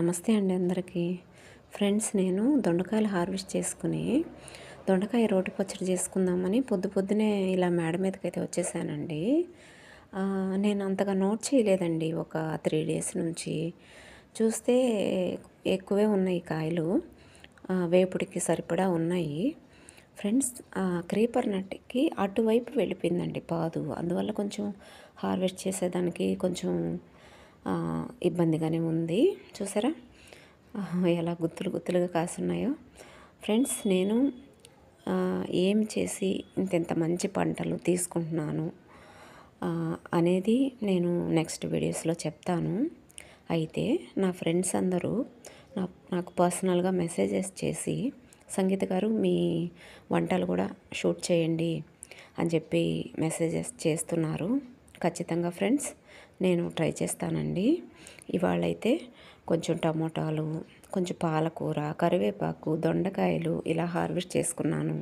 నమస్తే అండి అందరికీ. ఫ్రెండ్స్, నేను దొండకాయలు హార్వెస్ట్ చేసుకుని దొండకాయ రోటి పచ్చడి చేసుకుందామని పొద్దున్నే ఇలా మేడ మీదకైతే వచ్చేసానండి. నేను అంతగా నోట్ చేయలేదండి. ఒక 3 డేస్ నుంచి చూస్తే ఎక్కువే ఉన్నాయి కాయలు. వేపుడికి సరిపడా ఉన్నాయి. ఫ్రెండ్స్, క్రీపర్ నట్కి అటువైపు వెళ్ళిపోయిందండి పాదు. అందువల్ల కొంచెం హార్వెస్ట్ చేసేదానికి కొంచెం ఇబ్బందిగానే ఉంది. చూసారా ఎలా గుత్తులు గుత్తులుగా కాసున్నాయో. ఫ్రెండ్స్, నేను ఏం చేసి ఇంత మంచి పంటలు తీసుకుంటున్నాను అనేది నేను నెక్స్ట్ వీడియోస్లో చెప్తాను. అయితే నా ఫ్రెండ్స్ అందరూ నాకు పర్సనల్గా మెసేజెస్ చేసి, సంగీత గారు మీ వంటలు కూడా షూట్ చేయండి అని చెప్పి మెసేజెస్ చేస్తున్నారు. ఖచ్చితంగా ఫ్రెండ్స్, నేను ట్రై చేస్తానండి. ఇవాళైతే కొంచెం టమోటాలు, కొంచెం పాలకూర, కరివేపాకు, దొండకాయలు ఇలా హార్వెస్ట్ చేసుకున్నాను.